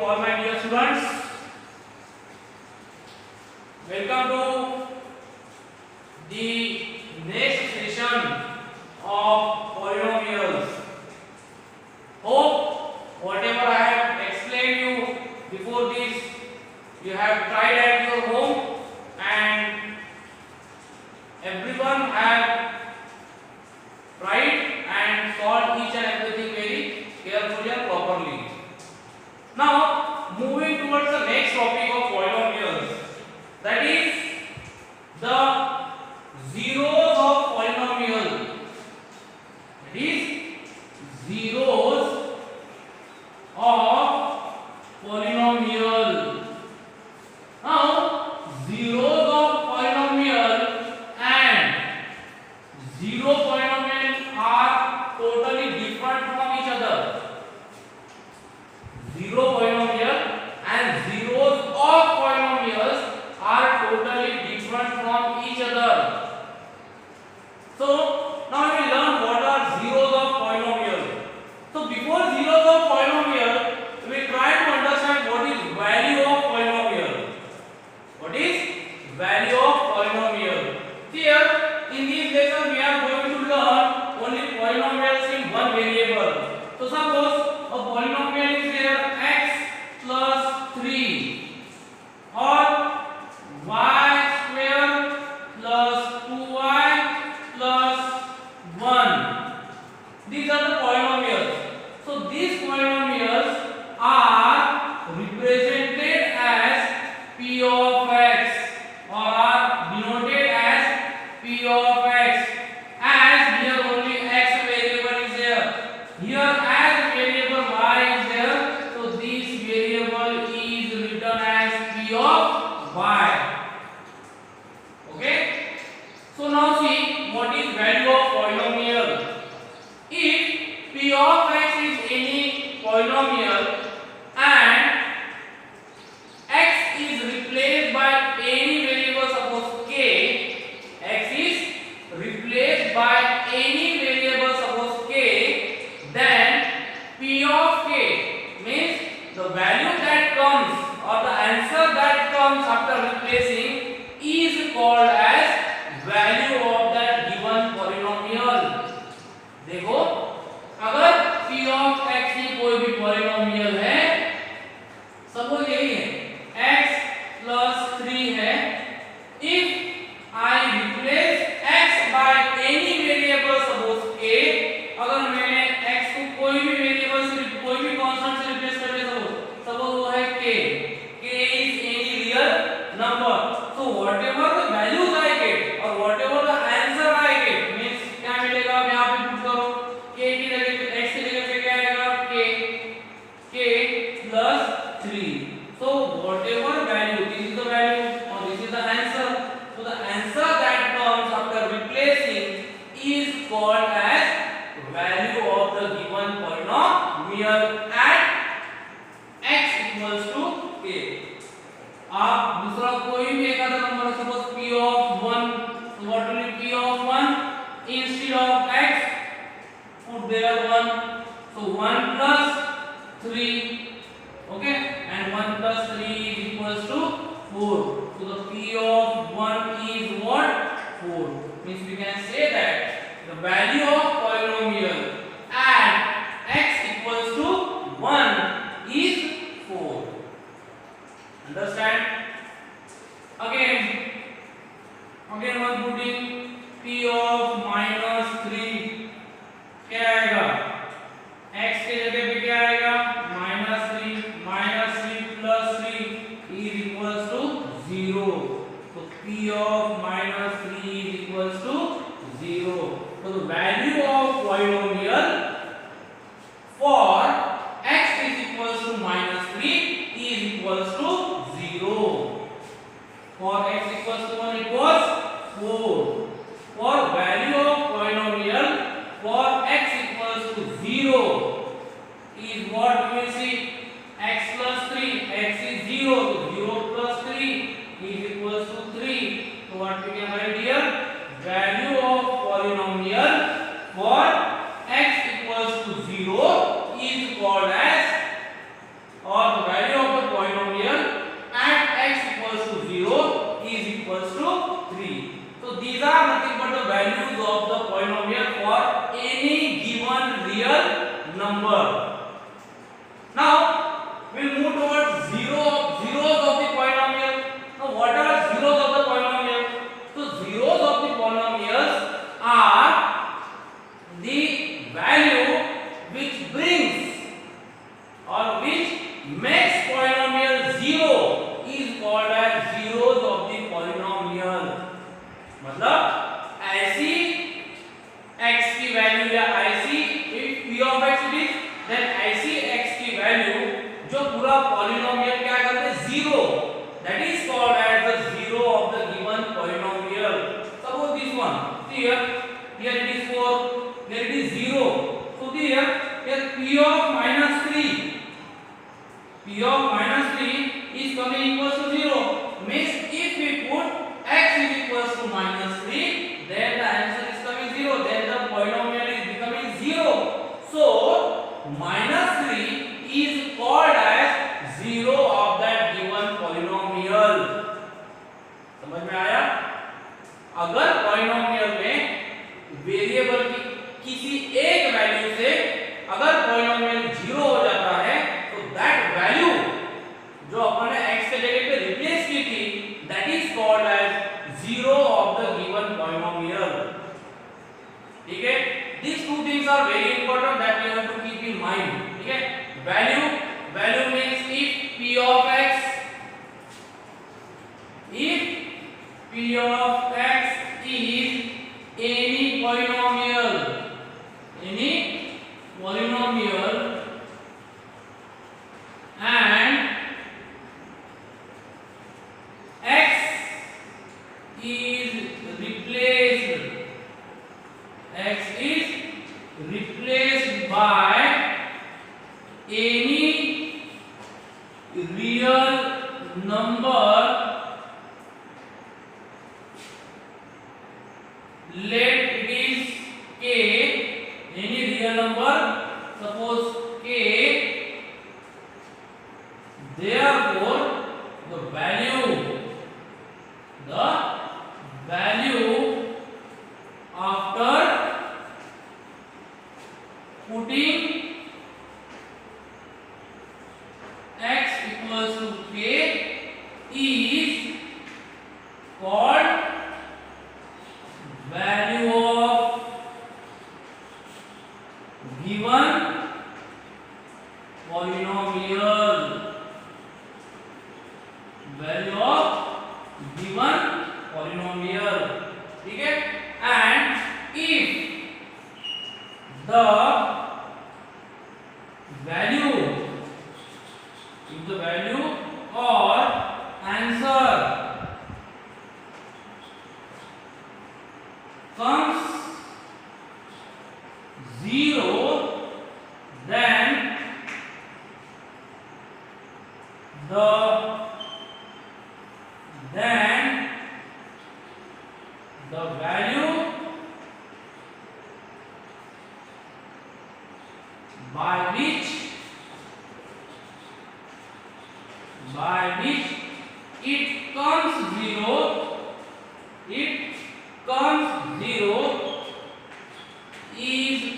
to all my dear students. Welcome to the next session of polynomials. Hope whatever I have explained you before this, you have tried at your home and everyone have tried and solved each and everything very carefully and properly. Now, moving towards the next topic of polynomials, that is the zeros of polynomial. That is zeros of polynomial. Now, zeros of polynomial and zero polynomial are totally different from each other. Zero polynomial and zeros of polynomials are totally different from each other. So now we learn what are zeros of polynomial. So before zeros of polynomial, we try to understand what is value of polynomial. What is value of polynomial? Here in this lesson we are going to learn only polynomials in one variable. So suppose a polynomial is there x plus 3 or y square plus 2y plus 1. These are the polynomials. So these polynomials are represented as p of x or are denoted as p of x, as here only x variable is there. Here as variable y is there, so this variable is written as p of y. Okay? So now see what is value of polynomial. If p of x is any polynomial and x is replaced by any variable, suppose k, x is replaced by any variable, suppose k, then p of k means the value that comes or the answer that comes after replacing is called as value of that given polynomial. देखो अगर p of x की कोई भी polynomial है, suppose यही है x plus 3 है, if I replace x by any variable, suppose k, अगर मैंने x को कोई भी वेरिएबल से कोई भी कांस्टेंट से रिप्लेस कर दिया, सपोज वो है k is any real number, so whatever the values I get or whatever the answer I get means क्या मिलेगा, अब यहाँ पे पुट करो k की जगह x की जगह पे क्या आएगा, k plus 3. So whatever value, this is the value or this is the answer. So the answer that comes after replacing is called as value of the given polynomial at x equals to k. आप दूसरा कोई भी एक आधा number, suppose p of 1, so what will be p of 1? Instead of x, put there 1, so 1 plus 3, okay, and 1 plus 3 is equals to 4. So the p of 1 is what? 4. Means we can say that the value of polynomial at x equals to 1 is 4. Understand? Again one putting p of minus 3, क्या आएगा, x के जगह पे क्या आएगा, minus 3 plus 3 is equals to 0. So p of minus 3 is equals to 0. So the value of polynomial for x is equals to minus 3 is equals to 0. For x equals to 1 it was 4. For value of polynomial for x equals to 0 is what we will see, x plus 3, x is 0, so 0 plus 3 is equals to 3. So what we can write here, value of polynomial for x equals to 0 is called as, or the value polynomial क्या करते हैं zero, that is called as the zero of the given polynomial. Suppose this one, see here it is 4, here it is 0. So here p of minus 3 is coming equals to 0. Means if we put x is equals to minus 3, then the answer is coming 0, then the polynomial is becoming 0. So minus 3 is called as 0 of that given polynomial. समझ में आया? अगर polynomial में variable की किसी एक value से अगर पॉलिनोमियल 0 हो जाता है तो दैट वैल्यू जो अपन ने x के जगह पे रिप्लेस की थी, that is called as 0 of the given polynomial. ठीक है, these two things are very important that you have to keep in mind. ठीक है, value means if p of x is any polynomial and x is replaced by any real number, let it is k, any real number, suppose k, therefore the value after putting x equals to k is called value of given polynomial. Value of given polynomial. ठीक है, and if the value or answer comes 0, then the value by which it comes 0 is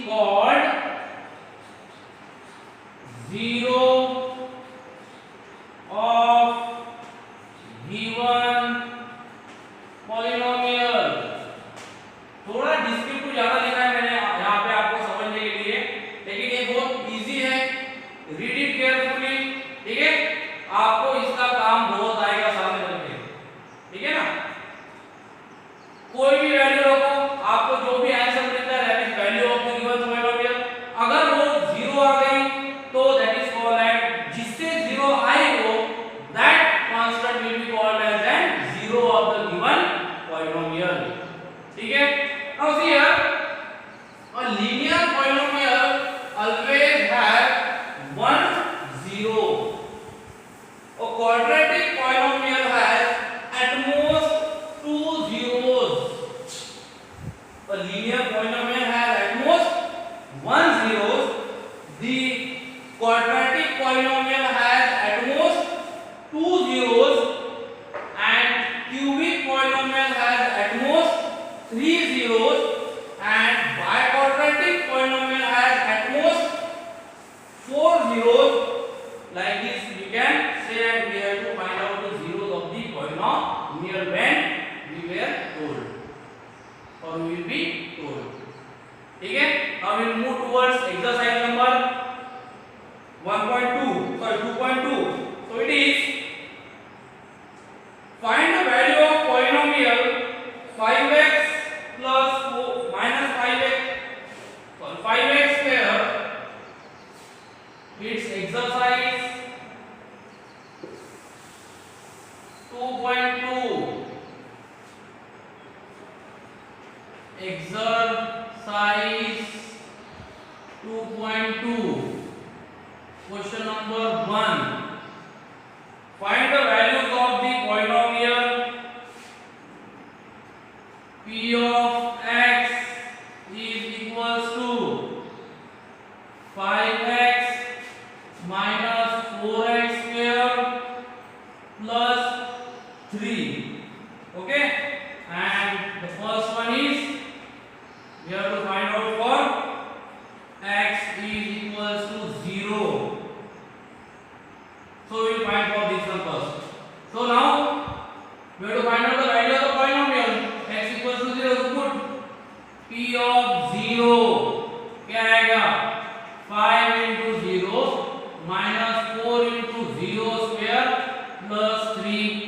called 0 of given polynomial. थोड़ा descriptive ज्यादा लिखा है मैंने यहाँ पे आपको समझने के लिए, लेकिन ये बहुत इजी है, रीड इट केयरफुली. ठीक है, आपको इसका काम बहुत आएगा सामने चल के. ठीक है ना, कोई भी वैल्यू रखो, आपको जो भी आंसर मिलता है that is value of the given polynomial. अगर वो 0 आ गई तो दैट इज कॉल्ड एज, जिससे 0 आई हो that constant will be called as an 0 of the given polynomial. ठीक है, now see here, a linear polynomial always have one zero. A quadratic polynomial has at most two zeros. A linear polynomial has at most one zero. The quadratic polynomial has at most two zeros, and cubic polynomial has at most three zeros, and biquadratic polynomial has at most four zeros. Like this we can say that we have to find out the zeros of the polynomial when we were told or we will be told. ठीक है, now we will move towards exercise number 1.2, sorry 2.2. So it is, find the value of polynomial 5x plus 4 minus 5x square. Its exercise 2.2 exercise 2.2 question number 1 find the values of the polynomial p of x is equals to 5x minus 4x square plus 3. Okay, and the first one is we have to find out for x is equals to 0. So we will find for this one first. So now we have to find out the value of the polynomial x equals to 0. So put p of 0 क्या आएगा 5 into 0 minus 4 into 0 square plus 3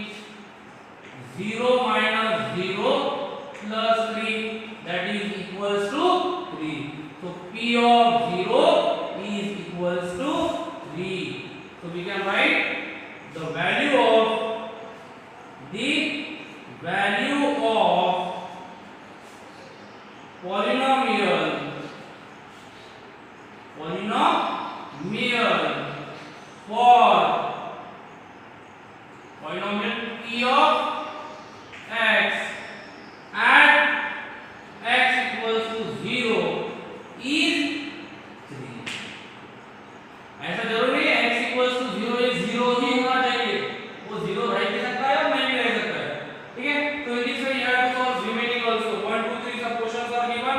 0 minus 0 plus 3 that is equals to 3. So p of 0 is equals to 3. So we can write the value of polynomial for polynomial p of x at x equals to 0 is 3. ऐसा जरूरी है x equals to 0 is 0 ही होना चाहिए, वो 0 रह भी सकता है और नहीं भी रह सकता है. ठीक है, तो in this way you have to solve remaining also 1 2 3 some questions are given.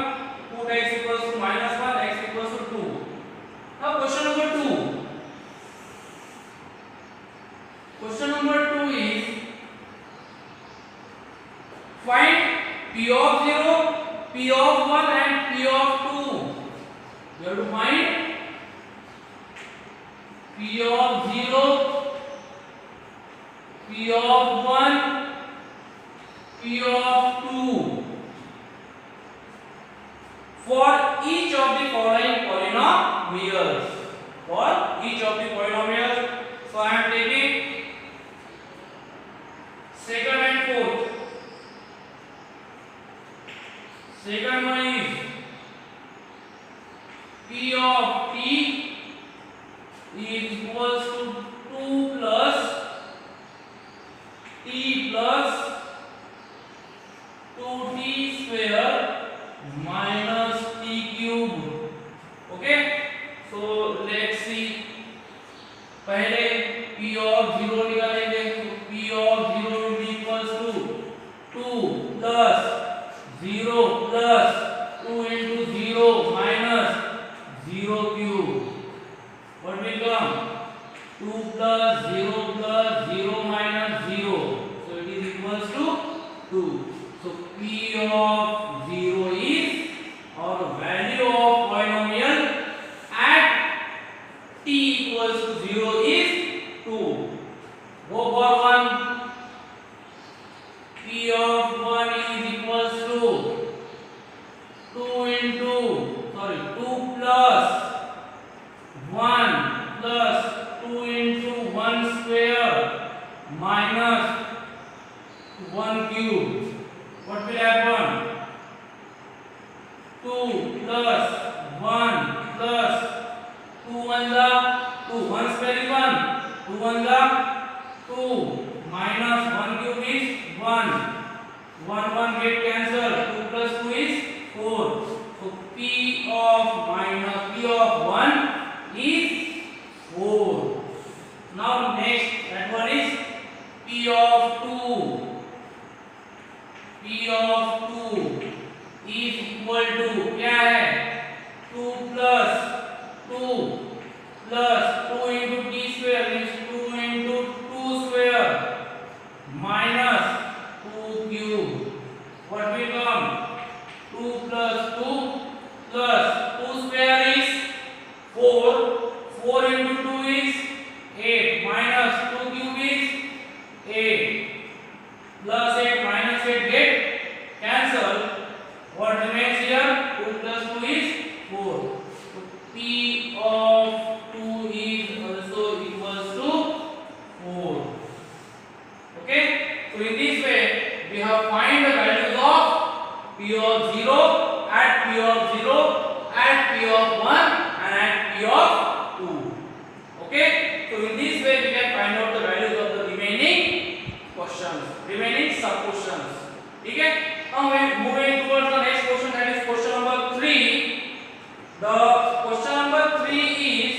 Put x equals to -1, x equals to 2. Now question number 2. Question number 2 is find p of 0, p of 1 and p of 2. You have to find p of 0, p of 1, p of 2 for each of the following polynomials. For each of the polynomials. So I am taking second and fourth. Second one is p of t is equals to 2 plus t plus 2t square minus t cube. Okay, so let's see. पहले p of 0 निकालेंगे. तो p of 0 will be equals to 2 plus 0 plus 2 into 0 minus 0 cube. What will come? 2 plus 0 plus 0 minus 0. So it is equals to 2. So p of 0 is or value of polynomial at t equals to 0 is 2. Go for 1. P of 1 is equals to 2 plus 1 plus 2 into 1 square minus 1 cube. What will happen? 2 plus 1 plus 2 1 square is 1. 2 1 2 minus 1 cube is 1. 1 get cancelled. 2 plus 2 is 4. So p of 1 is 4. Now next that one is p of 2. p of 2 is equal to क्या है 2 plus 2 into t square is 2 into 2 square minus 2 cube. What will come? 2 plus 2 plus 2 square is 4. 4 into 2 is 8 minus 2 cube is 8 plus 8 minus 8 get cancelled. What remains here? 2 plus 2 is 4. So p of 2 is also equals to 4. Okay. So in this way we have find the values of p of 0 at p of 0 at p of 1 and at p of 2. Okay, so in this way we can find out the values of the remaining questions, remaining sub questions. Okay, now we are moving towards the next question, that is question number 3. The question number 3 is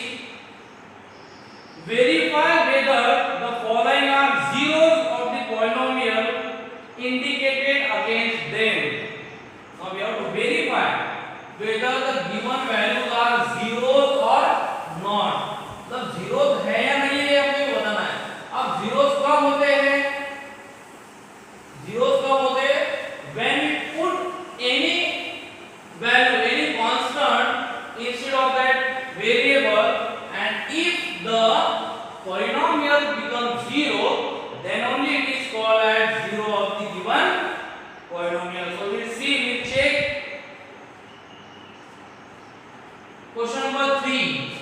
verify whether the following are zeros of the polynomial indicated against them. Now we have to verify whether the given values are zeros or not. मतलब zeros है या नहीं है आपको बताना है. अब zeros कब होते हैं? Zeros कब होते हैं? When we put any value, any constant instead of that variable, and if the polynomial becomes 0, then only it is called as 0 of the given polynomial. So we'll see, we'll check question number 3.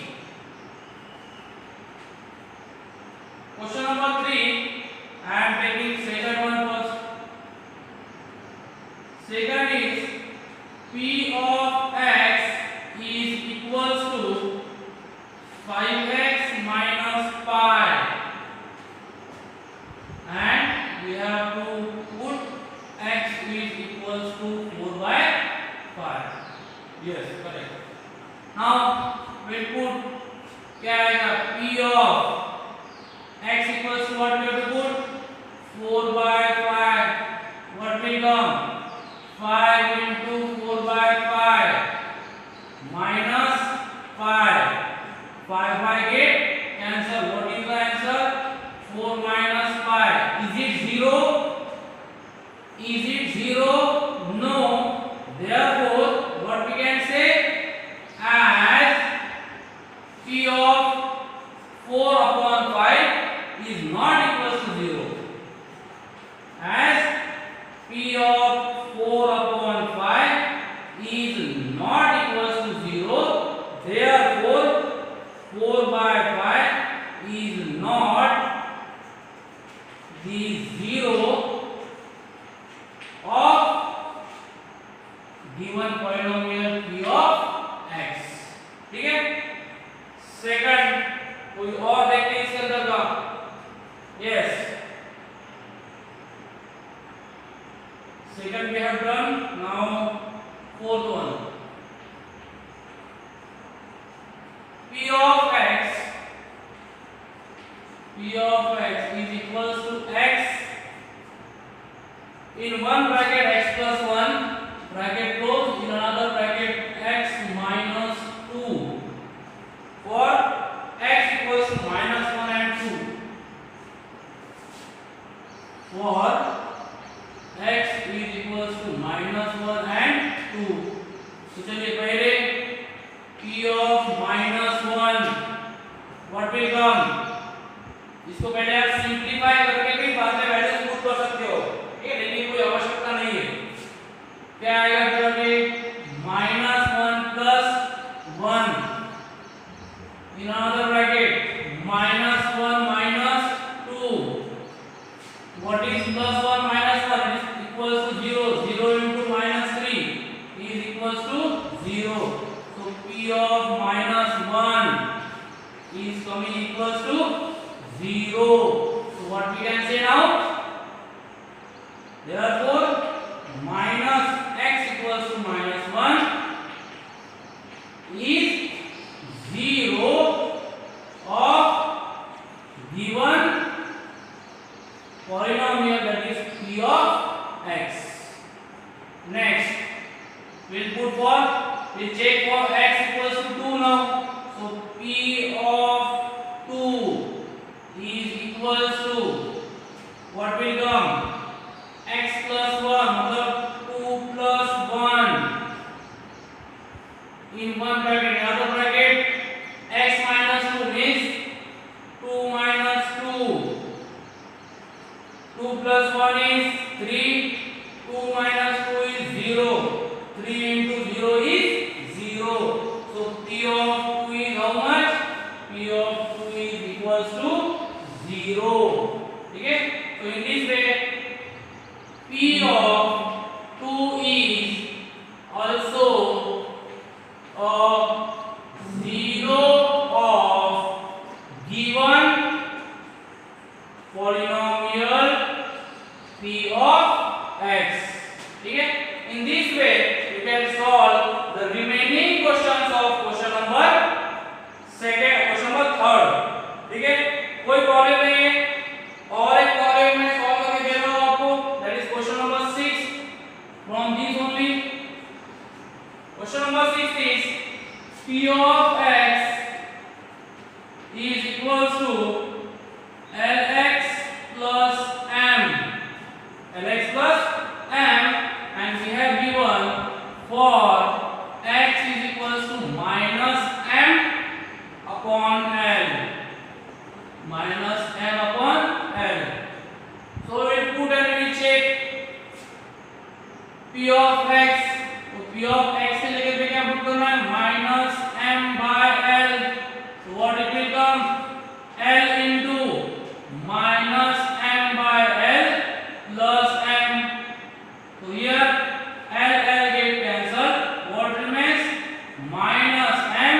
Question number 3, I am taking second one first. Second is p of x is equals to 5x minus pi, and we have to put x is equals to 4 by 5. Yes, correct. Now we'll put क्या आएगा, p of x equals to what we have to put 4 by 5. What will come? 5 into 4 by 5 minus 5. 5 by get cancel. What is the answer? 4 minus 5. Is it 0? Is it 0? No. Therefore, what we can say as p of 4 upon 5 is not equal to 0. As p of 4 upon 5 is not equal to 0. Therefore, 4 by 5 is not the 0 of given polynomial p of x. ठीक है. Second कोई और देखते हैं इसके अंदर का. Yes, second we have done. Now fourth one, p of x is equals to x in one bracket x plus 1 bracket close, in another bracket x minus 2, for x equals to minus 1 and 2, for x is equals to minus 1 and 2. तो चलिए पहले p of minus 1 what will come? इसको पहले आप simplify करके भी बाद में वैल्यूज पुट कर सकते हो, ठीक है, लेकिन कोई आवश्यकता नहीं है. क्या आएगा फिर अभी minus 1 plus 1 in another bracket minus 1 minus 2. What is plus 1 minus 1? It is equals to 0. 0 into minus 3 is equals to 0. So p of minus 1 is coming equals to 0. So what we can say now? Therefore, minus x equals to minus 1 is 0 of given polynomial, that is p of x. Next, we'll check for x equals to 2 now. So p of 2 is equals to what will come? X plus 1, मतलब 2 plus 1 in one bracket, another bracket x minus 2 means 2 minus 2. 2 plus 1 is 3. 2 minus 2 is 0. 3 into 0 is 0. So p of 2 is how much? P of 2 is equals to 0. Okay? So in this way P of 2 is also a zero of given polynomial P of x. ठीक है, in this way you can solve the remaining questions of question number second, question number third. ठीक है, कोई problem नहीं है। और एक problem मैं सॉल्व करके दे रहा हूं आपको, that is question number 6 from this only. Question number 6 is P of x is equals to Lx plus m. Lx plus m, and we have given for x is equals to minus m upon L. Minus m upon L. So we will put and we will check P of x. तो P of x से लेकर पे क्या put करना है, minus m by L. So what it will come, L into minus m by L plus m. So here L get cancelled. What remains, minus m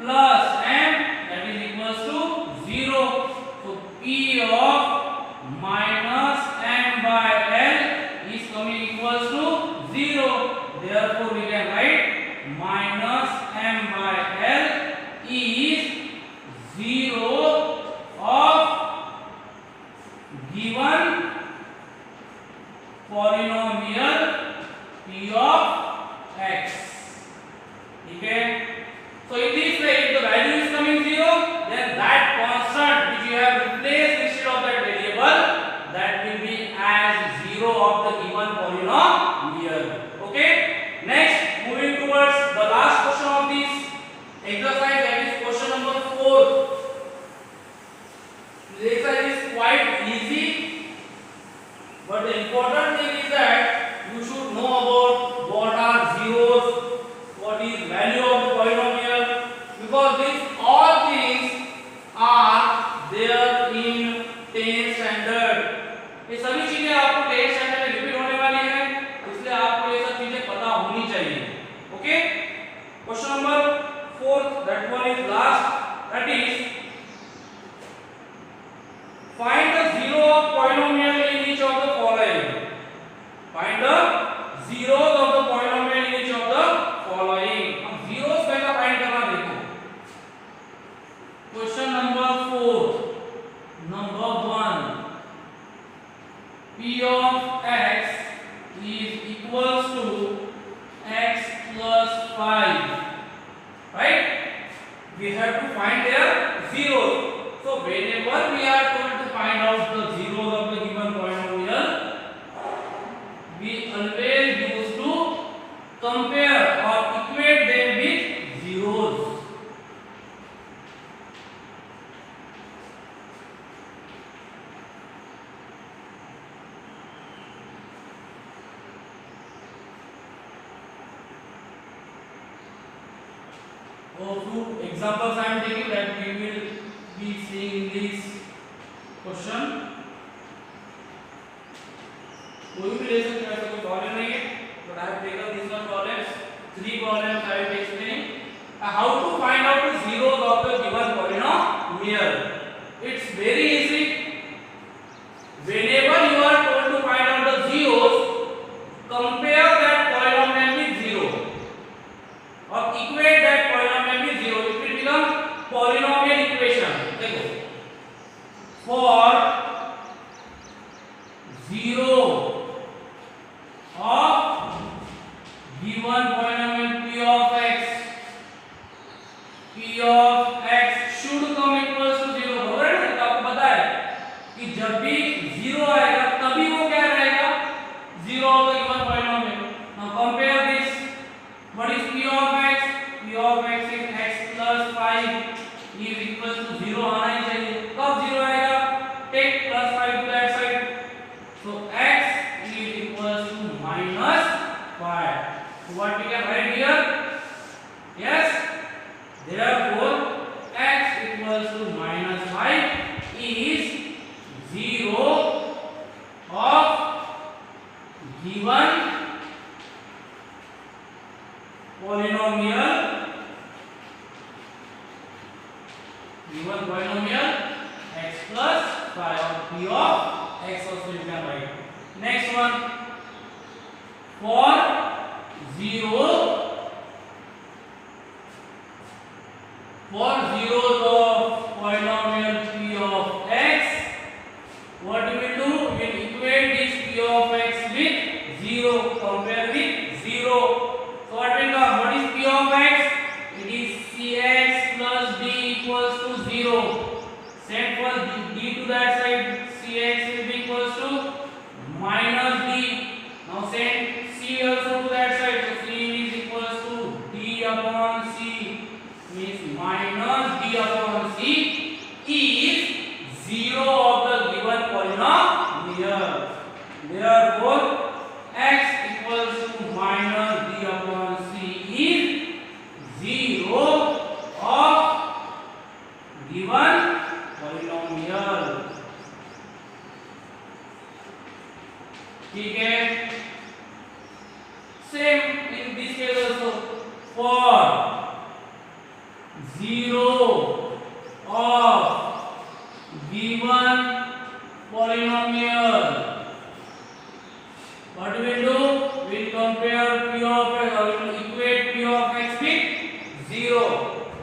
plus m, that is equals to 0. So P of minus m by L is coming equals to 0. Therefore we can write minus m by L is 0 of given polynomial P of x. Okay, so in this way if the value is coming 0, then that constant which you have replaced instead of that variable, that will be as 0 of the given polynomial. Okay, next moving towards the last question of this exercise, that is question number 4. This exercise is quite easy, but the important thing is that you should know about what are zeros, what is value of the polynomial, because these all things are there in 10th standard. ये सभी चीजें आपको 10th standard में repeat होने वाली है, इसलिए आपको ये सब चीजें पता होनी चाहिए. Okay, question number 4, that one is last, that is find the zero of polynomial in each of the following. Find the zeros of the polynomial in each of the following. हम zeros पहला find करना देखो. Question number 4, number 1, P of x is equals to x plus 5. Right? We have to find their zeros. So whenever we are told to find out the zeros of the given polynomial, we always use to compare or equate them with zeros. So few examples I am taking that we will be seeing in this question. कोई भी ले सकते हैं, ऐसा कोई problem नहीं है, but I have taken these one problems, 3 problems I will be explaining how to find out the zeros of the given polynomial. It's very easy. Whenever you are told to find out the zeros, compare that polynomial with 0 or equate that polynomial with 0. It will become polynomial equation. देखो, for 0 of given polynomial P of x, P of x should come equals to 0. बराबर है ना, तो आपको पता है P of x also you can write. Next one, for 0 for zeros of polynomial p of x, what we will do? We will equate this p of x with 0, compare with 0. So what will come? What is p of x? It is cx plus d equals to 0. Send first d to that side, cx will be equals to minus d. Now send c also to that side, so c is equals to d upon c, means minus d upon c is 0 of the given polynomial. Therefore x equals to minus d upon c is 0 of given polynomial. ठीक है, same in this case also, for 0 of given polynomial, what we will do? We will compare p of x, or we will equate p of x with 0.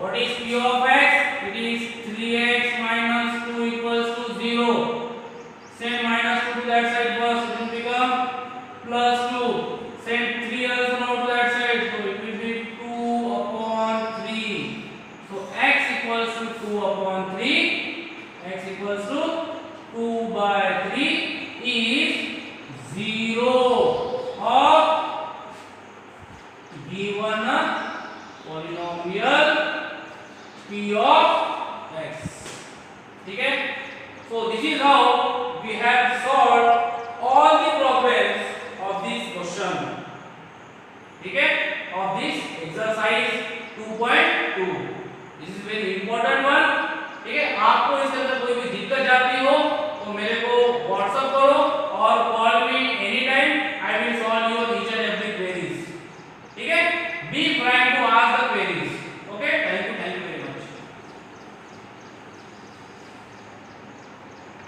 What is p of x? It is 3x minus 2 equals to 0. Send minus 2 to that side first, it will become plus 2. Send 3 also now to that side, so it will be 2 upon 3. So x equals to 2 upon 3. X equals to 2 by 3 is 0 of given polynomial p of x. ठीक है? So this is how we have solved all the problems of this question. ठीक है? Of this exercise 2.2. This is very important one. ठीक है? आपको इसके अंदर कोई भी दिक्कत जाती हो तो मेरे को व्हाट्सएप करो और call me any time. I will solve your each and every queries. ठीक है? Be frank